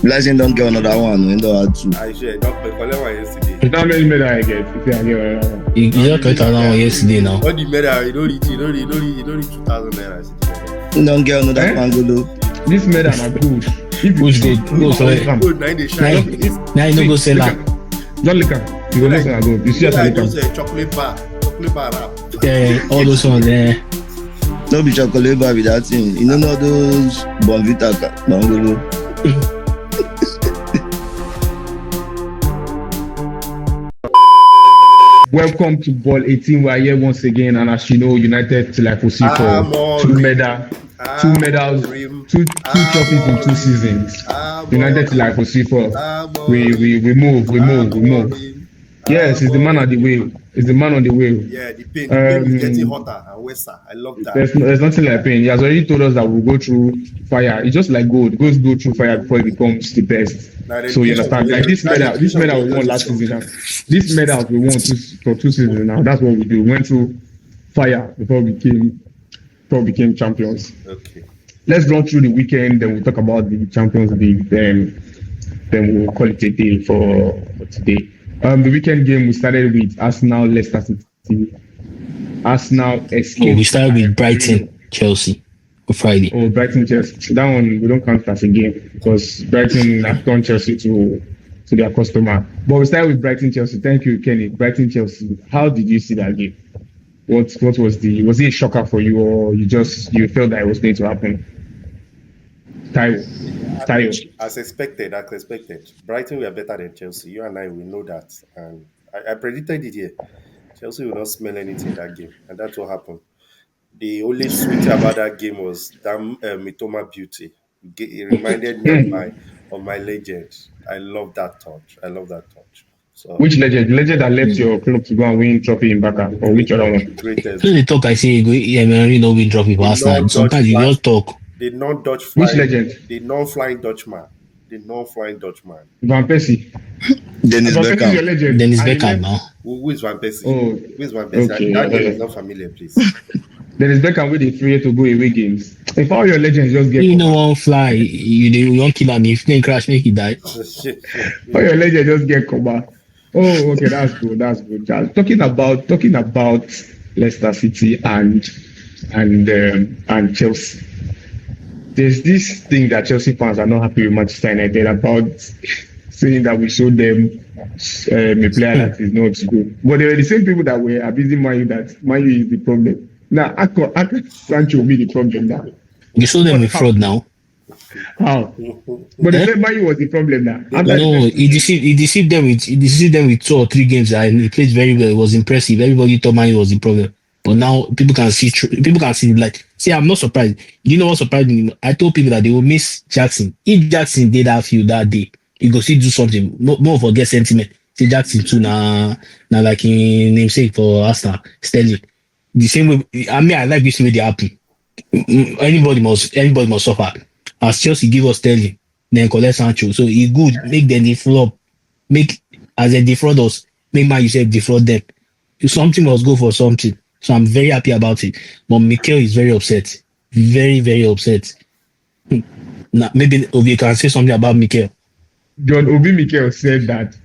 Blessing don't get another one. We don't have to. I sure don't play one yesterday. It's not many medal I get. If I get You just got another one yesterday now. All the medal, you don't need 2,000 naira. Don't get another pangolo. this medal na good. If you Which good? Go for it. Good, now they shine. Now you no go sell am. Don't lick am. You go know say na good. You see as I Like lick am. those chocolate bar wrap. Yeah, all those ones there. No be chocolate bar with that thing. You know those Bonvita pangolo. Welcome to Ball 18. We are here once again, and as you know, United till I foresee for two medals, two trophies in 2 seasons. United till I foresee for we move. Yes, it's the man on the way. It's the man on the way. Yeah, the pain is getting hotter and worse. I love that. There's nothing like pain. He has already told us that we'll go through fire. It's just like gold. It goes go through fire before it becomes the best. So you understand? Like this medal we won last season now. This medal we won for 2 seasons now. That's what we do. We went through fire before we became champions. Okay. Let's run through the weekend, then we'll talk about the Champions League. Then we'll call it a day for today. The weekend game we started with Arsenal, Leicester City. Arsenal escaped. We started with Brighton, Chelsea on Friday. Oh, Brighton, Chelsea. That one we don't count as a game because Brighton have turned Chelsea to their customer. But we started with Brighton, Chelsea. Thank you, Kenny. Brighton, Chelsea. How did you see that game? Was it a shocker for you, or you felt that it was going to happen? Tayo. As expected. Brighton were better than Chelsea. You and I will know that. And I predicted it here. Chelsea will not smell anything that game. And that's what happened. The only sweet about that game was that Mitoma beauty. It reminded me of my legend. I love that touch. So, which legend? The legend that left your club to go and win trophy in Baka, or which other one? Greatest. So they talk, I say, I no win trophy for Arsenal. Sometimes you just talk. The non-Dutch flying. Which legend? The non-flying Dutchman. Van Persie. Dennis Van Persie is your Beckham. legend. Dennis And he Beckham left- now. Who is Van Persie? Oh, Who is Van Persie? okay. That name is not familiar, please. Dennis Beckham with the free to go away games. If all your legends just get You know one fly, you won't kill him. If plane crash, make he die. all your legends just get cover. Oh, okay, that's good. Just talking about Leicester City and Chelsea. There's this thing that Chelsea fans are not happy with Manchester United about, saying that we showed them a player that is not good. But they were the same people that were abusing Man U, that Man U is the problem. Now, Sancho will be the problem now. You saw them with fraud now. How? But they said Man U was the problem now. No, he deceived them with 2 or 3 games and he played very well. It was impressive. Everybody thought Man U was the problem. But now people can see like, see, I'm not surprised. You know what surprised me? I told people that they will miss Jackson. If Jackson did that few that day, he go still do something. More forget sentiment. See Jackson too now like in namesake for Arsenal, Sterling. The same way, I mean, I like this way they happen. Anybody must suffer. As Chelsea give us Sterling, then collect Sancho. So it's good. Make them defraud. Make as they defraud us, make Man U defraud them. Something must go for something. So I'm very happy about it. But Mikel is very upset. Very, very upset. Now, maybe Obi can say something about Mikel. John Obi Mikel said that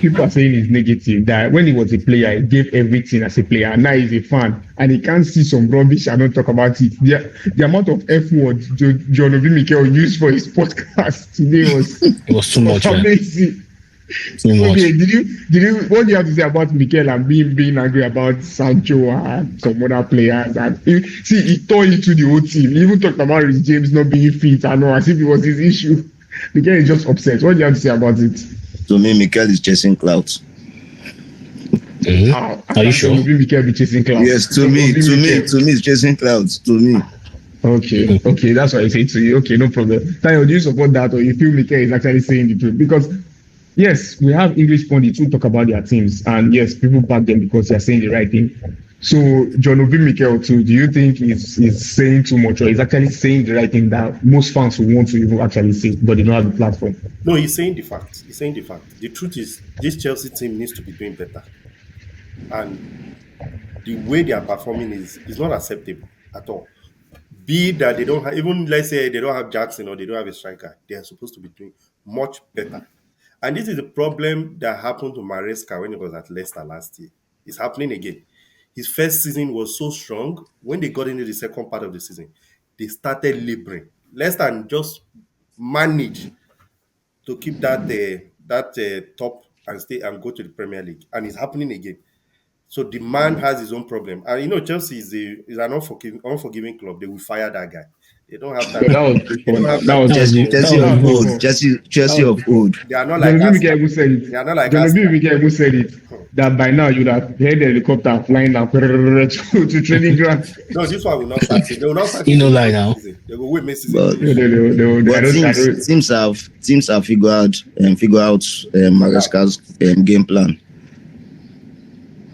people are saying he's negative, that when he was a player, he gave everything as a player, and now he's a fan, and he can't see some rubbish and not talk about it. The amount of F words John Obi Mikel used for his podcast today was too much. Amazing. Too much. Okay, did you what do you have to say about Mikel and being angry about Sancho and some other players? And he tore into the whole team. He even talked about Rhys James not being fit and all, as if it was his issue. Mikel is just upset. What do you have to say about it? To me, Mikel is chasing clouds. Are you sure? Mikel be chasing clouds. Yes, to me, it's chasing clouds. To me. Okay, that's what I say to you. Okay, no problem. Tayo, do you support that, or you feel Mikel is actually saying the truth? Because yes, we have English pundits who talk about their teams, and yes, people back them because they are saying the right thing. So, John Obi Mikel too, do you think is saying too much, or is actually saying the right thing that most fans will want to even actually say, but they don't have the platform? No, he's saying the fact. The truth is, this Chelsea team needs to be doing better. And the way they are performing is not acceptable at all. Be that they don't have, even let's say they don't have Jackson or they don't have a striker, they are supposed to be doing much better. And this is the problem that happened to Maresca when he was at Leicester last year. It's happening again. His first season was so strong. When they got into the second part of the season, they started laboring. Leicester just managed to keep that top and stay and go to the Premier League. And it's happening again. So the man has his own problem. And Chelsea is an unforgiving club. They will fire that guy. They don't have time. That was They don't have that time. was Chelsea of old. Chelsea of old. They are not like Jonathan Arsenal. Mike said it. They are not like Jonathan Arsenal. Mike said it. That by now you'd have heard the helicopter flying down to training ground. No, this one will not start. They will not start. You know, like now. They will wait mid-season. But, I don't. teams have figured out Maresca's game plan.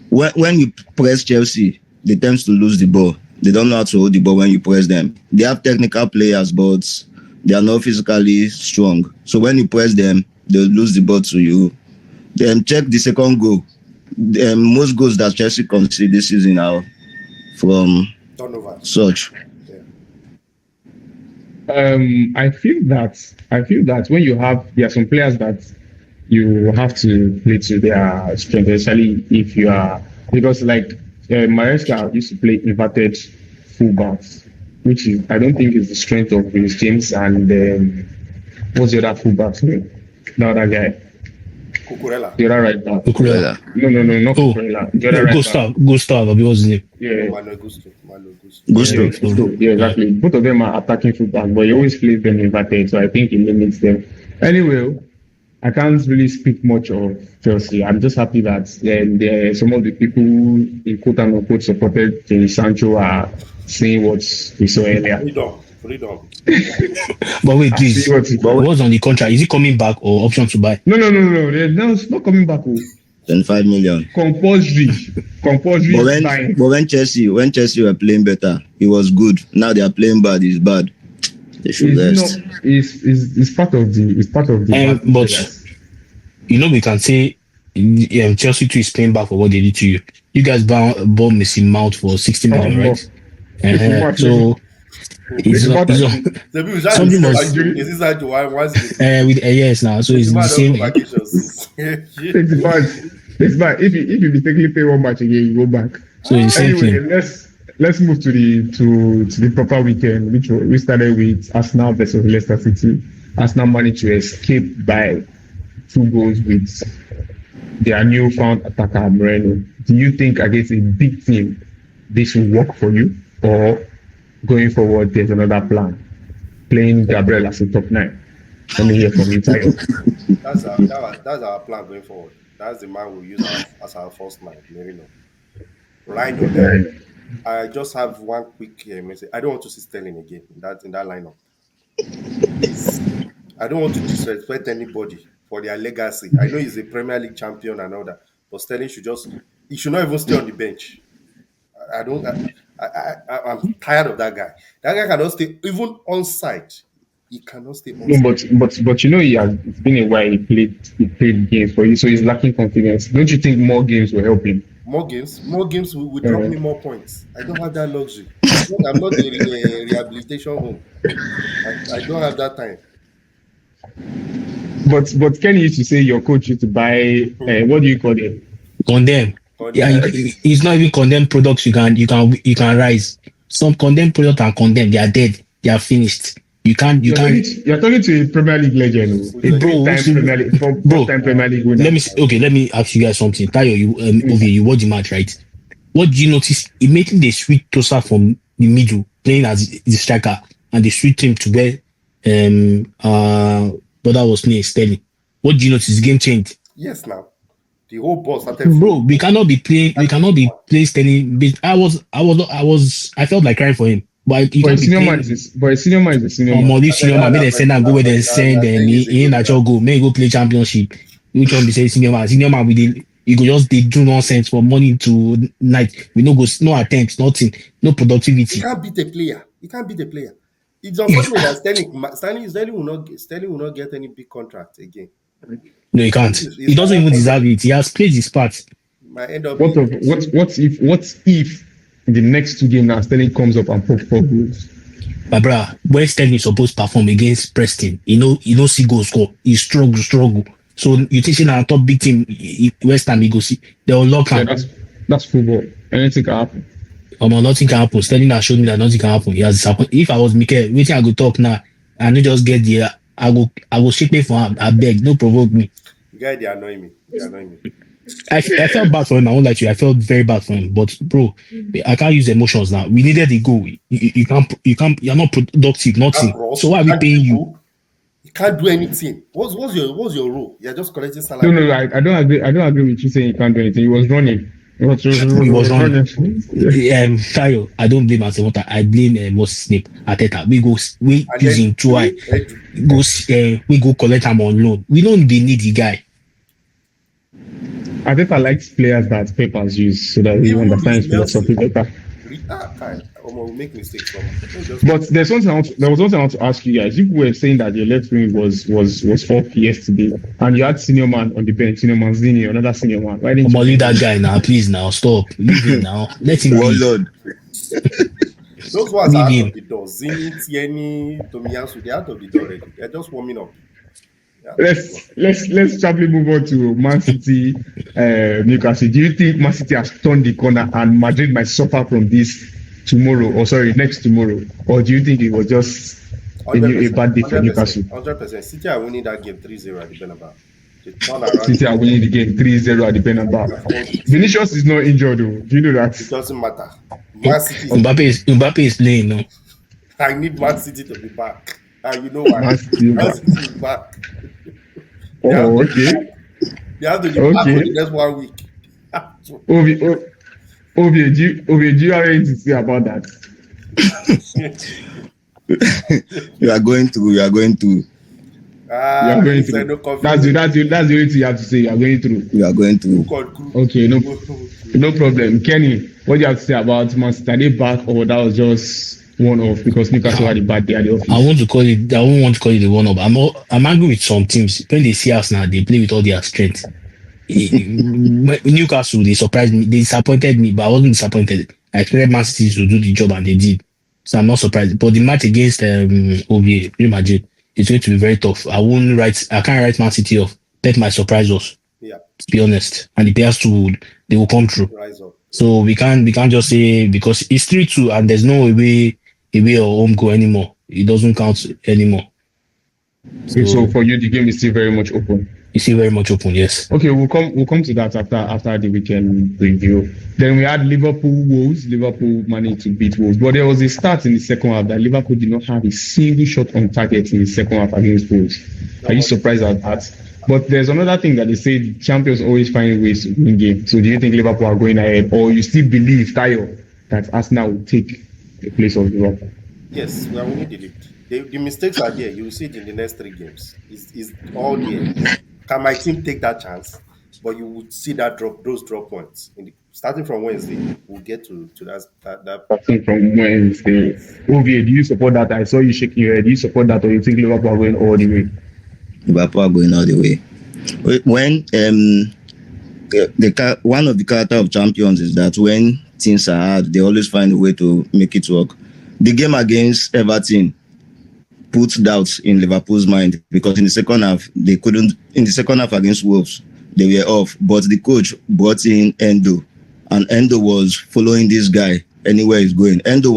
When you press Chelsea, they tend to lose the ball. They don't know how to hold the ball when you press them. They have technical players, but they are not physically strong. So when you press them, they'll lose the ball to you. Then check the second goal. Most goals that Chelsea conceded this season are from such. I feel that when you have, there are some players that you have to play to their strength, especially if you are, because like Maresca used to play inverted fullbacks, which is, I don't think is the strength of Reece James and what's the other fullbacks name? The other guy. Cucurella. The other right back. Cucurella. No, not Cucurella. The other right back. Gustav, what was his name? Yeah. Gusto. Yeah, exactly. Both of them are attacking fullback, but he always plays them inverted, so I think he limits them. Anyway, I can't really speak much of Chelsea. I'm just happy that some of the people in quote unquote supported Jadon Sancho are saying what we saw earlier. Freedom. But wait, please. What's on the contract? Is he coming back or option to buy? No. It's not coming back. 25 million. Compulsory. But when Chelsea were playing better, it was good. Now they are playing bad. It's bad. They should rest. It's part of the. But we can say Chelsea too is paying back for what they did to you. You guys bought Messi Mount for 60 million, right? So it's something must. With yes now, so it's the same. It's bad. If you mistakenly play one match again, you go back. So it's the same thing. Let's move to the proper weekend, which we started with Arsenal versus Leicester City. Arsenal managed to escape by 2 goals with their newfound attacker Moreno. Do you think against a big team this will work for you, or going forward there's another plan? Playing Gabriel as a top 9. Let me hear from you, Tayo. That's our plan going forward. That's the man we'll use as our first man, Merino. Right on there. I just have one quick message. I don't want to see Sterling again in that lineup. I don't want to disrespect anybody for their legacy. I know he's a Premier League champion and all that, but Sterling should not even stay on the bench. I'm tired of that guy. That guy cannot stay even on site. He cannot stay on site. No, but it's been a while he played games for you, so he's lacking confidence. Don't you think more games will help him? More games will drop me more points. I don't have that luxury. I'm not in a rehabilitation home. I don't have that time. But Kenny used to say your coach used to buy what do you call it? Condemn. Yeah, it's not even condemned products. You can rise. Some condemned products are condemned. They are dead. They are finished. You're talking to a Premier League legend, bro. Premier League winner. Let me ask you guys something. Tayo, you watch the match, right? What do you notice? Immediately they switch Tosa from the middle, playing as the striker, and they switch him to where brother was near Sterling. What do you notice? The game changed. Yes, now the whole ball started. Bro, we cannot be playing Sterling. I felt like crying for him. But senior man is a senior man. This senior man, they send and go where they send them. He ain't natural go. May go play championship. Which one be say senior man? Senior man you go just they do nonsense from morning to night. We no attempts, nothing, no productivity. You can't beat the player. It's unfortunate that Sterling will not get any big contract again. No, he can't. He doesn't even deserve it. He has played his part. What if in the next 2 games now Sterling comes up and pokes 4 goals? My brother, when Sterling supposed to perform against Preston, see goal score. He struggle. So you think in our top big team, West Ham, he go see they will lock Yeah, him. that's football. Anything can happen. Nothing can happen. Sterling has shown me that nothing can happen. He has disappointed. If I was Mikel, waiting I go talk now, and you just get there, I go shake me for him. I beg, no provoke me. Guy, they annoy me. I felt bad for him. I won't lie to you. I felt very bad for him. But bro, I can't use emotions now. We needed the goal. You can't. You're not productive. Nothing. So why are we paying you? You can't do anything. What's your role? You're just collecting salary. No, I don't agree. I don't agree with you saying you can't do anything. He was running. He was running. Tayo, I don't blame Anselmo. I blame what's his name? Ateta. We use him try. We go collect him on loan. We don't need the guy. Arteta likes players that Peppers use so that he understands philosophy better. We'll make mistakes. But there was something I want to ask you guys. You were saying that your left wing was off yesterday, and you had senior man on the bench, senior Manzini, another senior man. Why didn't you leave that guy now? Please now stop. Leave him now. Let him go. Lord. Those ones are out of the door. Zini, Tieni, Tomiyasu, they're out of the door already. They're just warming up. Yeah. Let's sharply move on to Man City, Newcastle. Do you think Man City has turned the corner and Madrid might suffer from this next tomorrow? Or do you think it was just a bad day for Newcastle? 100%. City are winning that game 3-0 at the Bernabeu. City are winning the game 3-0 at the Bernabeu. Vinicius is not injured though. Do you know that? It doesn't matter. Man City Mbappe is playing now. I need Man City to be back. And you know why? Man City is back. Okay. They have to be back for the next 1 week. Ovie, do you have anything to say about that? You are going through. That's the only thing you have to say. You are going through. You are going through. Okay, no problem. Kenny, what do you have to say about Man City? Are they back or that was just one-off because Newcastle had a bad day at the office? I won't want to call it a one-off. I'm angry with some teams. When they see us now, they play with all their strength. Newcastle, they surprised me. They disappointed me, but I wasn't disappointed. I expected Man City to do the job and they did. So I'm not surprised. But the match against Real Madrid is going to be very tough. I can't write Man City off. Pep might surprise us. Yeah. To be honest. And the players too, they will come through. Rise up. So we can't just say because it's 3-2 and there's no away or home goal anymore. It doesn't count anymore. So for you, the game is still very much open. It's still very much open, yes. Okay, we'll come to that after the weekend review. Then we had Liverpool managed to beat Wolves, but there was a start in the second half that Liverpool did not have a single shot on target in the second half against Wolves. Are you surprised at that? But there's another thing that they say champions always find ways to win games. So do you think Liverpool are going ahead, or you still believe, Tayo, that Arsenal will take the place of Liverpool? Yes, we are winning the league. The mistakes are there. You will see it in the next 3 games. It's all there. Can my team take that chance? But you would see those drop points. Starting from Wednesday, we'll get to that. Starting from Wednesday. Ovie, do you support that? I saw you shaking your head. Do you support that, or you think Liverpool are going all the way? Liverpool are going all the way. When one of the character of champions is that when things are hard, they always find a way to make it work. The game against Everton put doubts in Liverpool's mind because in the second half they couldn't. In the second half against Wolves, they were off, but the coach brought in Endo, and Endo was following this guy anywhere he's going. Endo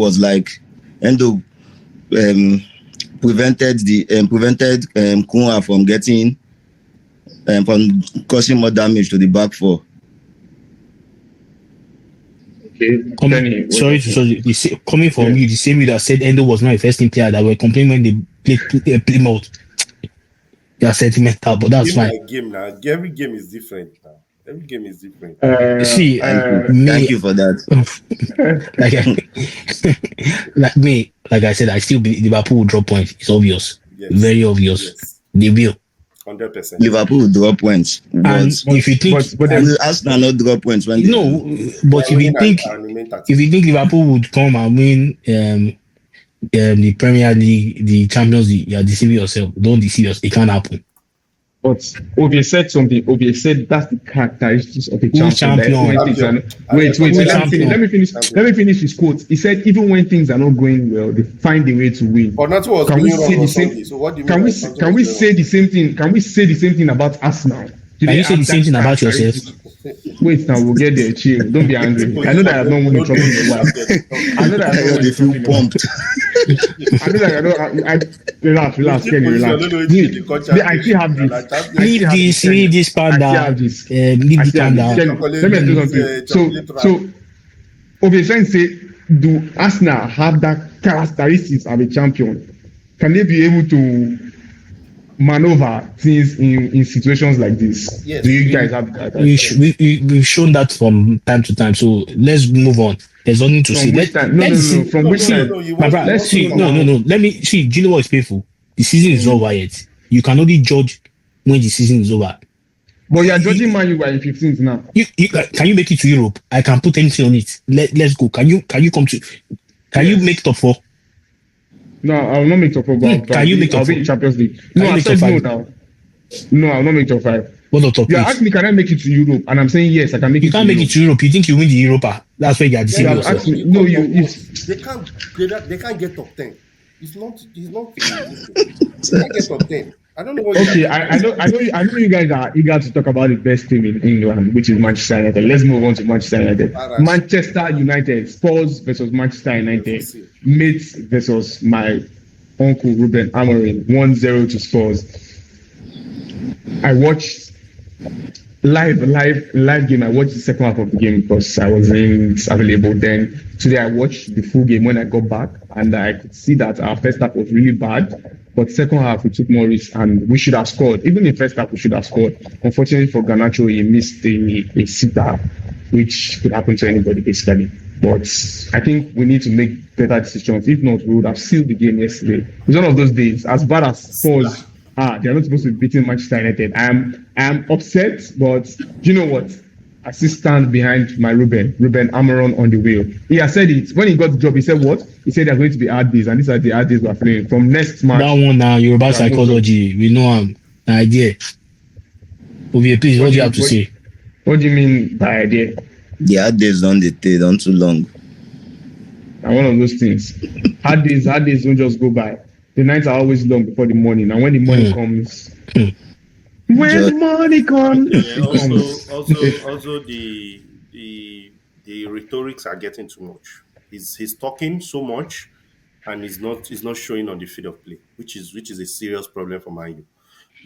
prevented Kunha from getting from causing more damage to the back four. Sorry, coming from you, the same you that said Endo was not a first team player that were complaining when they played Plymouth. They are sentimental, but that's fine. Game now. Every game is different now. Every game is different. Thank you for that. like I said, I still believe Liverpool will drop points. It's obvious, very obvious. Yes. They will. 100%. Liverpool will drop points. And if you think, Arsenal not drop points when but if you think Liverpool would come and win the Premier League, the Champions League, you are deceiving yourself. Don't deceive yourself. It can't happen. But Ovie said something. Ovie said that's the characteristics of a Who's champion. champion? That when things are not, I wait, think wait. champion. Let me finish. Let me finish his quote. He said, even when things are not going well, they find a way to win. But nothing was Can we going say wrong the on same? Sunday. So what do you Can mean? we by something can we was say the same thing? Can we say the same thing about Arsenal? Do Can they you say have the same that thing about yourself? characteristic? Wait, now we'll get there. Chill. Don't be angry. I know that I've not won a trophy in a while. I know that I've not won They a feel trophy in a while. pumped. I know that I don't. Relax, Kenny, relax. I still have this. Leave this part down. Leave the can down. Let me do something. So, Ovie say, do Arsenal have that characteristics of a champion? Can they be able to maneuver things in situations like this? Yes. Do you guys have that? We've shown that from time to time. So let's move on. There's nothing to say. From which time? No. From which time? My brother, let's see. No. Let me see. Do you know what is painful? The season is over yet. You can only judge when the season is over. But you are judging Man U by 15th now. Can you make it to Europe? I can put anything on it. Let's go. Can you come to? Can you make top 4? No, I will not make top 4. Can you make top 4? I'll be in Champions League. No, I said no now. No, I will not make top 5. What the top? You asked me, can I make it to Europe? And I'm saying yes, I can make it. You can't make it to Europe. You think you win the Europa? That's why you are deceiving yourself. No, they can't get top 10. It's not. They can't get top 10. I don't know what. Okay, I know you guys are eager to talk about the best team in England, which is Manchester United. Let's move on to Manchester United. Right. Manchester United, Spurs versus Manchester United, Mates versus my uncle Ruben Amorim, 1-0 to Spurs. I watched live game. I watched the second half of the game because I wasn't available then. Today I watched the full game when I got back, and I could see that our first half was really bad. But second half, we took more risks and we should have scored. Even in first half, we should have scored. Unfortunately for Garnacho, he missed a sitter, which could happen to anybody basically. But I think we need to make better decisions. If not, we would have sealed the game yesterday. It's one of those days. As bad as Spurs are, they're not supposed to be beating Manchester United. I am upset, but do you know what? I still stand behind my Ruben Amorim on the wheel. He has said it. When he got the job, he said what? He said there are going to be hard days, and these are the hard days we're feeling. From next match. That one now, Yoruba psychology. We know him. Idea. Ovie, please, what do you have to say? What do you mean by idea? The hard days don't too long. And one of those things. Hard days don't just go by. The nights are always long before the morning, and when the morning comes. When the money comes, also the rhetorics are getting too much. He's talking so much, and he's not showing on the field of play, which is a serious problem for Man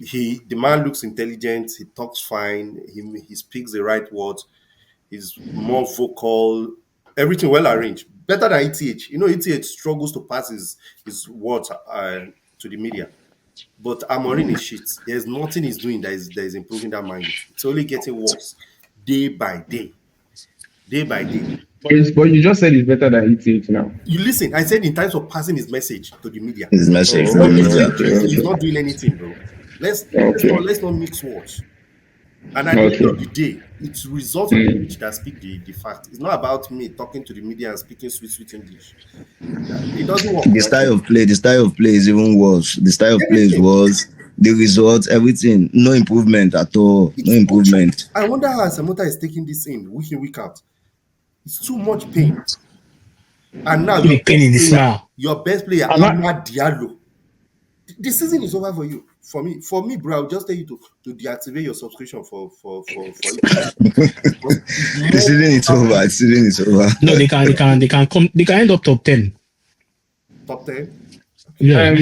U. The man looks intelligent. He talks fine. He speaks the right words. He's more vocal. Everything well arranged. Better than ETH. You know, ETH struggles to pass his words to the media. But Amorim is shit. There's nothing he's doing that is improving that mind. It's only getting worse day by day. Day by day. But you just said it's better than ETH now. You listen, I said in terms of passing his message to the media. His message to the media. He's not doing anything, bro. Let's not mix words. And at the end of the day, it's results of the which that speak the fact. It's not about me talking to the media and speaking sweet English. It doesn't work. The style of play is even worse. The style of play is worse. The results, everything, no improvement at all. No improvement. I wonder how Samota is taking this in week out. It's too much pain. And now your best player, Amad Diallo. The season is over for you. For me, bro, I'll just tell you to deactivate your subscription for it. The season is over. No, they can end up top 10. Top 10? Yeah.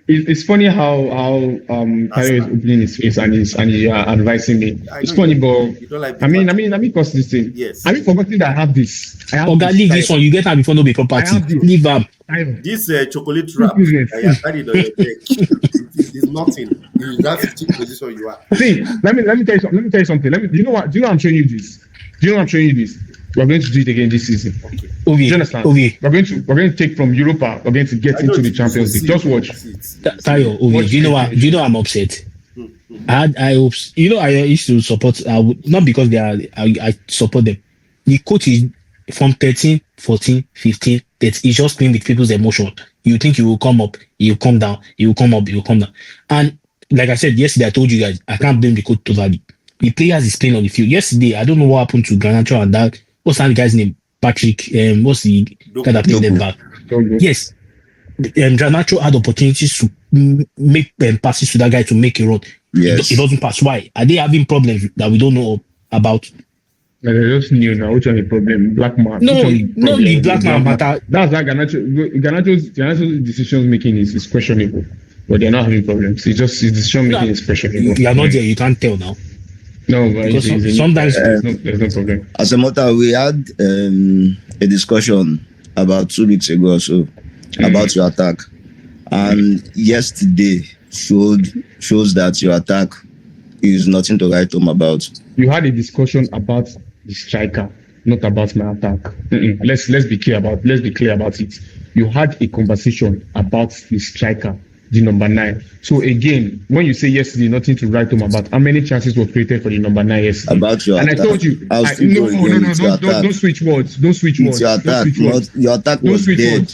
It's funny how Kayo is opening his face and he's advising me. It's funny, but I mean, cause this thing. Yes. I mean, forgetting that I have this. Leave this one. You get her before no be property. Leave her. This chocolate wrap that you carried on your neck is nothing. That's the position you are. See, let me tell you something. Do you know what I'm showing you this? We're going to do it again this season. Okay. Do you understand? Okay. We're going to take from Europa. We're going to get into the Champions League. Just watch. Tayo, do you know I'm upset? I had high hopes. You know, I used to support. Not because I support them. The coach is from 13, 14, 15. He's just playing with people's emotion. You think you will come up, you come down. You will come up, you will come down. And like I said yesterday, I told you guys, I can't blame the coach totally. The players is playing on the field. Yesterday, I don't know what happened to Garnacho and that. What's that guy's name? Patrick. What's the guy that played them back? Yes. Garnacho had opportunities to make passes to that guy to make a run. Yes. It doesn't pass. Why? Are they having problems that we don't know about? They're just new now. Which one the problem? Black man. No, the black man matter. That's like Garnacho's decision making is questionable, but they're not having problems. It's just his decision making is questionable. You are not there. You can't tell now. No, but sometimes there's no problem. As a matter, we had a discussion about 2 weeks ago or so about your attack, and yesterday shows that your attack is nothing to write home about. You had a discussion about the striker, not about my attack. Let's be clear about it. You had a conversation about the striker, the number 9. So again, when you say yesterday, nothing to write home about, how many chances were created for the number 9 yesterday? About your and attack. I told you, No, don't switch words. Don't switch words. It's your attack. Your attack was dead.